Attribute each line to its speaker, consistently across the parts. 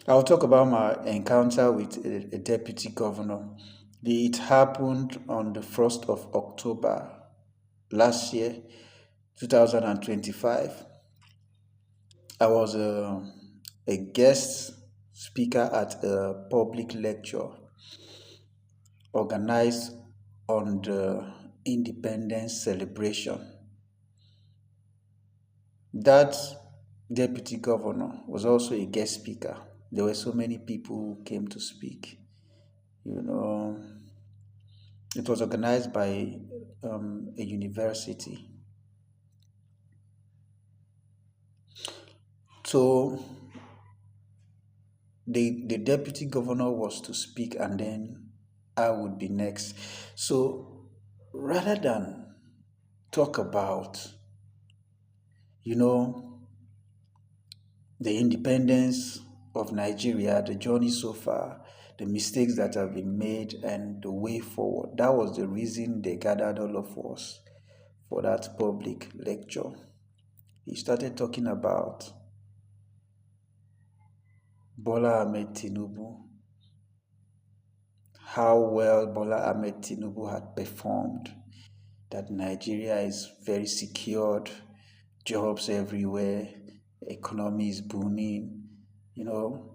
Speaker 1: I'll talk about my encounter with a deputy governor. It happened on the 1st of October last year, 2025. I was a guest speaker at a public lecture organized on the independence celebration. That deputy governor was also a guest speaker. There were so many people who came to speak. You know, it was organized by a university. So the deputy governor was to speak, and then I would be next. So rather than talk about, you know, the independence of Nigeria, the journey so far, the mistakes that have been made, and the way forward. That was the reason they gathered all of us for that public lecture. He started talking about Bola Ahmed Tinubu, how well Bola Ahmed Tinubu had performed, that Nigeria is very secured, jobs everywhere, economy is booming, you know.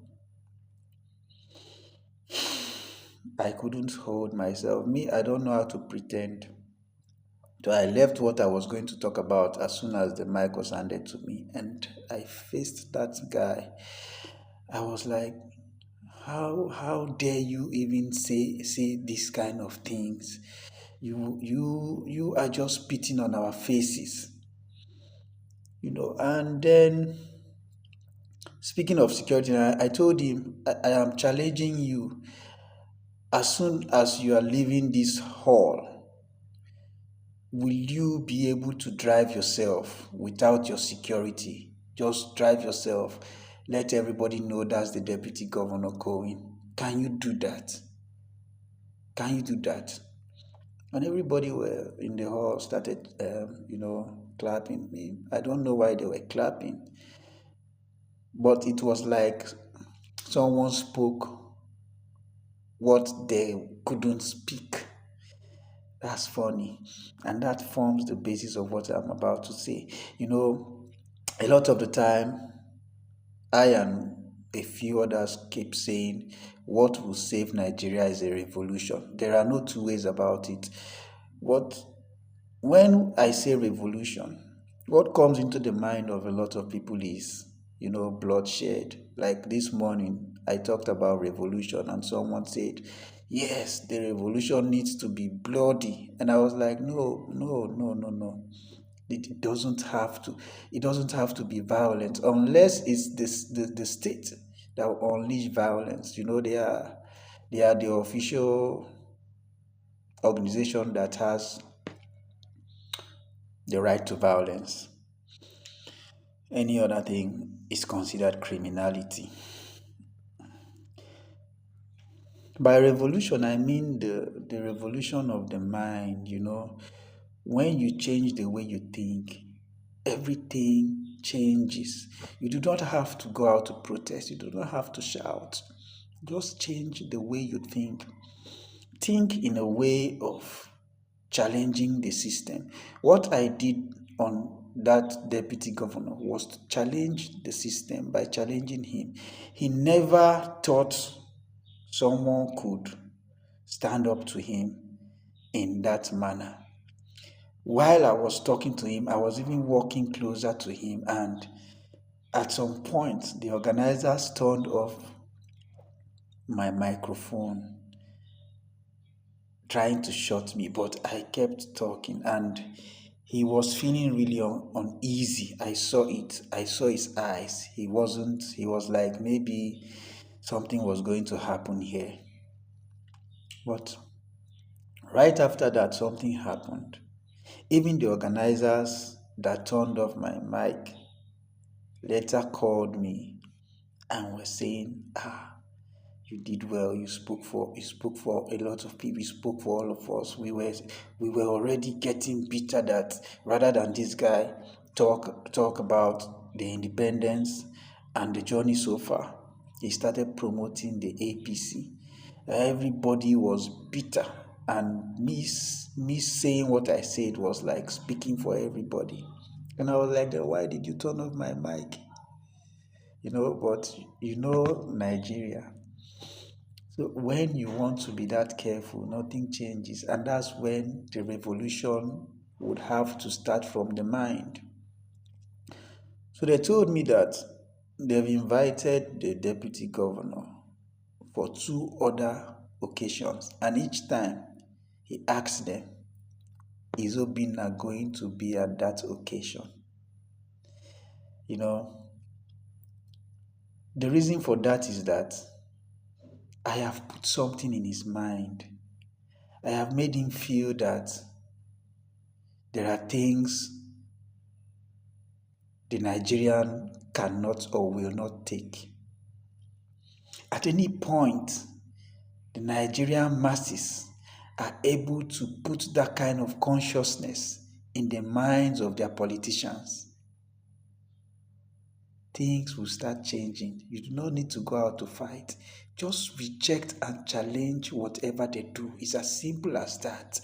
Speaker 1: I couldn't hold myself. Me, I don't know how to pretend. So I left what I was going to talk about as soon as the mic was handed to me, and I faced that guy. I was like, how dare you even say this kind of things? You are just spitting on our faces, And then, speaking of security, I told him, I am challenging you. As soon as you are leaving this hall, will you be able to drive yourself without your security? Just drive yourself. Let everybody know that's the deputy governor going. Can you do that? Can you do that? And everybody were in the hall started, clapping me. I don't know why they were clapping, but it was like someone spoke what they couldn't speak. That's funny. And that forms the basis of what I'm about to say. A lot of the time, I and a few others keep saying what will save Nigeria is a revolution. There are no two ways about it. When I say revolution, what comes into the mind of a lot of people is, bloodshed. Like this morning, I talked about revolution, and someone said, yes, the revolution needs to be bloody. And I was like, no, no, no, no, no. It doesn't have to. It doesn't have to be violent unless it's the state that will unleash violence. They are the official organization that has the right to violence. Any other thing is considered criminality. By revolution, I mean the revolution of the mind, When you change the way you think, everything changes. You do not have to go out to protest. You do not have to shout. Just change the way you think. Think in a way of challenging the system. What I did on that deputy governor was to challenge the system by challenging him. He never thought someone could stand up to him in that manner. While I was talking to him, I was even walking closer to him, and at some point, the organizers turned off my microphone, trying to shut me, but I kept talking, and he was feeling really uneasy. I saw it. I saw his eyes. He was like maybe something was going to happen here. But right after that, something happened. Even the organizers that turned off my mic later called me and were saying, you did well. You spoke for a lot of people. You spoke for all of us. We were already getting bitter that rather than this guy talk about the independence and the journey so far, he started promoting the APC. Everybody was bitter, and me saying what I said was like speaking for everybody. And I was like, why did you turn off my mic? But Nigeria. So when you want to be that careful, nothing changes. And that's when the revolution would have to start from the mind. So they told me that they've invited the deputy governor for two other occasions. And each time he asked them, is Obinna going to be at that occasion? You know, the reason for that is that I have put something in his mind. I have made him feel that there are things the Nigerian cannot or will not take. At any point, the Nigerian masses are able to put that kind of consciousness in the minds of their politicians. Things will start changing. You do not need to go out to fight. Just reject and challenge whatever they do. It's as simple as that.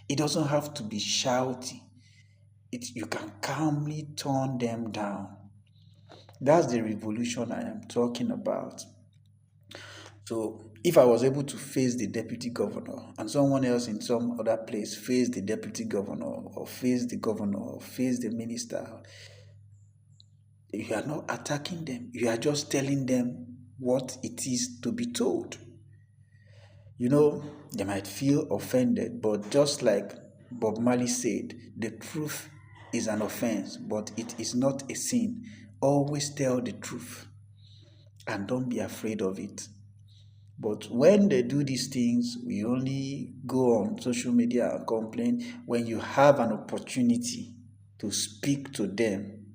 Speaker 1: It doesn't have to be shouty. You can calmly turn them down. That's the revolution I am talking about. So if I was able to face the deputy governor and someone else in some other place face the deputy governor or face the governor or face the minister, you are not attacking them. You are just telling them what it is to be told. They might feel offended, but just like Bob Marley said, the truth is an offense, but it is not a sin. Always tell the truth and don't be afraid of it. But when they do these things, we only go on social media and complain. When you have an opportunity to speak to them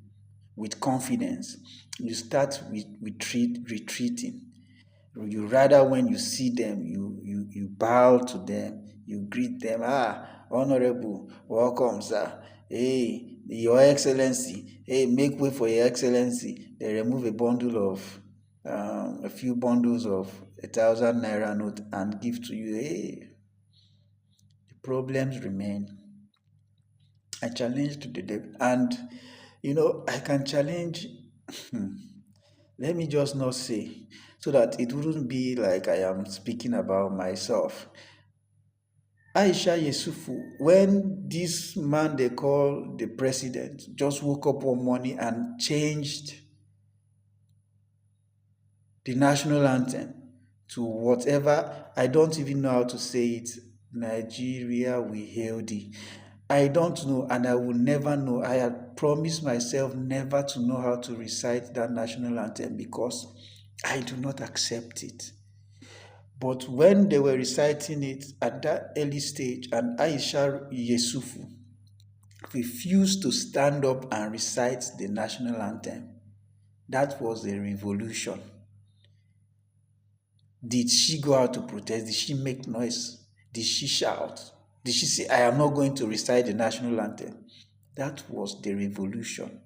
Speaker 1: with confidence, you start retreating. You rather, when you see them, you bow to them, you greet them. Honorable, welcome, sir. Hey, Your Excellency. Hey, make way for Your Excellency. They remove a few bundles of 1,000 naira note and give to you. Hey, the problems remain. I challenge to the devil, and I can challenge. Let me just not say, so that it wouldn't be like I am speaking about myself. Aisha Yesufu, when this man they call the president just woke up one morning and changed the national anthem to whatever, I don't even know how to say it, Nigeria we hail thee. I don't know, and I will never know. I had promised myself never to know how to recite that national anthem because I do not accept it. But when they were reciting it at that early stage, and Aisha Yesufu refused to stand up and recite the national anthem, that was a revolution. Did she go out to protest? Did she make noise? Did she shout? Did she say, I am not going to recite the national anthem? That was the revolution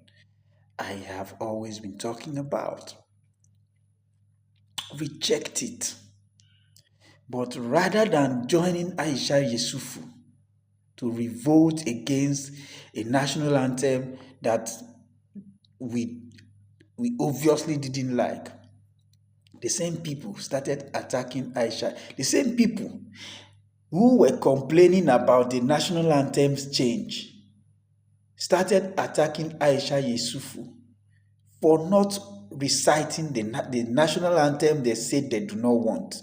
Speaker 1: I have always been talking about. Reject it. But rather than joining Aisha Yesufu to revolt against a national anthem that we obviously didn't like, the same people started attacking Aisha. The same people who were complaining about the national anthem's change started attacking Aisha Yesufu for not reciting the national anthem they said they do not want.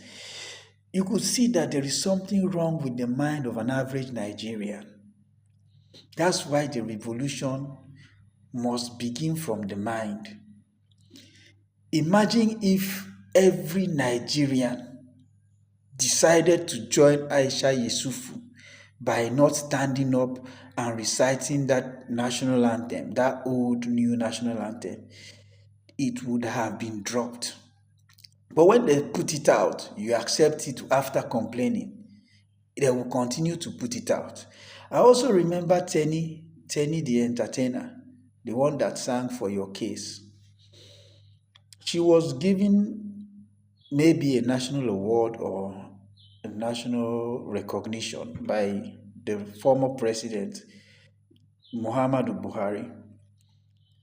Speaker 1: You could see that there is something wrong with the mind of an average Nigerian. That's why the revolution must begin from the mind. Imagine if every Nigerian decided to join Aisha Yesufu by not standing up and reciting that national anthem, that old new national anthem. It would have been dropped. But when they put it out, you accept it after complaining. They will continue to put it out. I also remember Tenny the entertainer, the one that sang For Your Case. She was giving maybe a national award or a national recognition by the former president Muhammadu Buhari.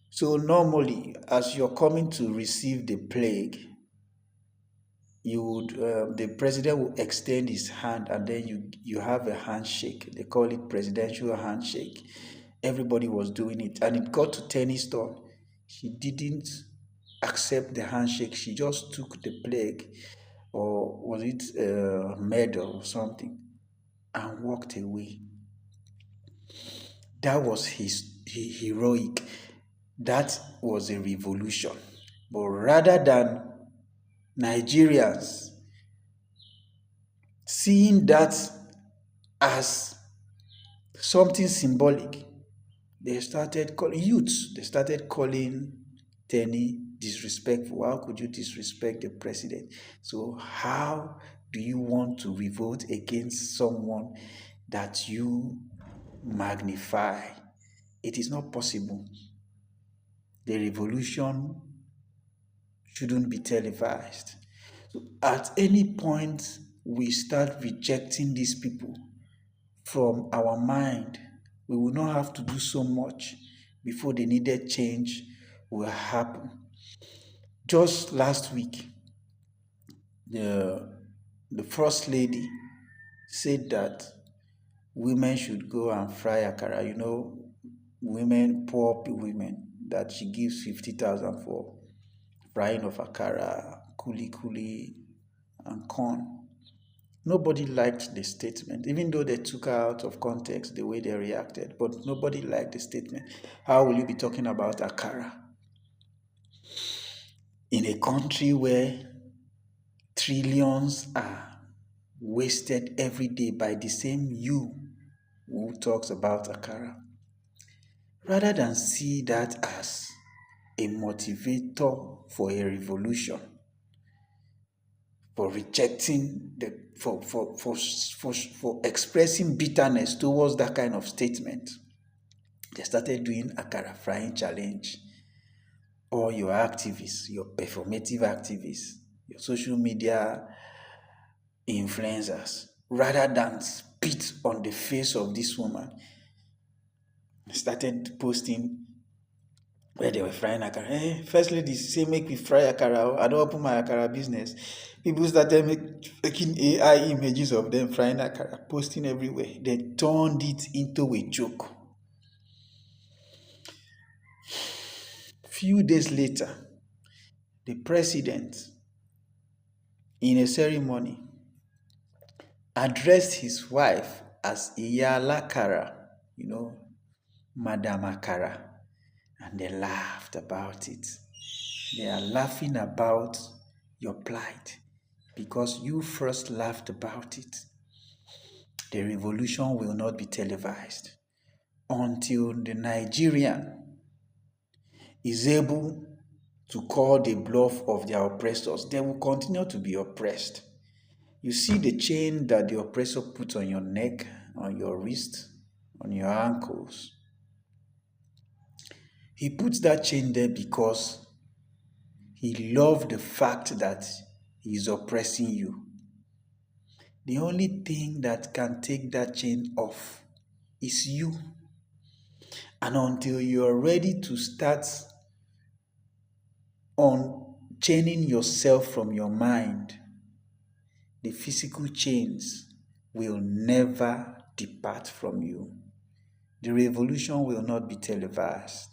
Speaker 1: So normally, as you're coming to receive the plague, the president will extend his hand, and then you have a handshake. They call it presidential handshake. Everybody was doing it, and it got to Tenny's turn. She didn't accept the handshake. She just took the plague, or was it a medal or something, and walked away. That was heroic. That was a revolution. But rather than Nigerians seeing that as something symbolic, they started calling youths, they started calling Tenny disrespectful. How could you disrespect the president? So how do you want to revolt against someone that you magnify? It is not possible. The revolution shouldn't be televised. So at any point we start rejecting these people from our mind, we will not have to do so much before the needed change will happen. Just last week, the, the First Lady said that women should go and fry akara. Women, poor women, that she gives 50,000 for frying of akara, kuli kuli, and corn. Nobody liked the statement, even though they took her out of context the way they reacted, but nobody liked the statement. How will you be talking about akara in a country where trillions are wasted every day by the same you who talks about akara? Rather than see that as a motivator for a revolution, for rejecting for expressing bitterness towards that kind of statement, they started doing akara frying challenge. All your activists, your performative activists, your social media influencers, rather than spit on the face of this woman, started posting where they were frying akara. First lady say make we fry akara. I don't open my akara business. People started making AI images of them frying akara, posting everywhere. They turned it into a joke. Few days later, the president, in a ceremony, addressed his wife as Iyala Kara, Madam Akara, and they laughed about it. They are laughing about your plight because you first laughed about it. The revolution will not be televised until the Nigerian is able to call the bluff of their oppressors. They will continue to be oppressed. You see the chain that the oppressor puts on your neck, on your wrist, on your ankles. He puts that chain there because he loves the fact that he is oppressing you. The only thing that can take that chain off is you. And until you are ready to start unchaining yourself from your mind, the physical chains will never depart from you. The revolution will not be televised.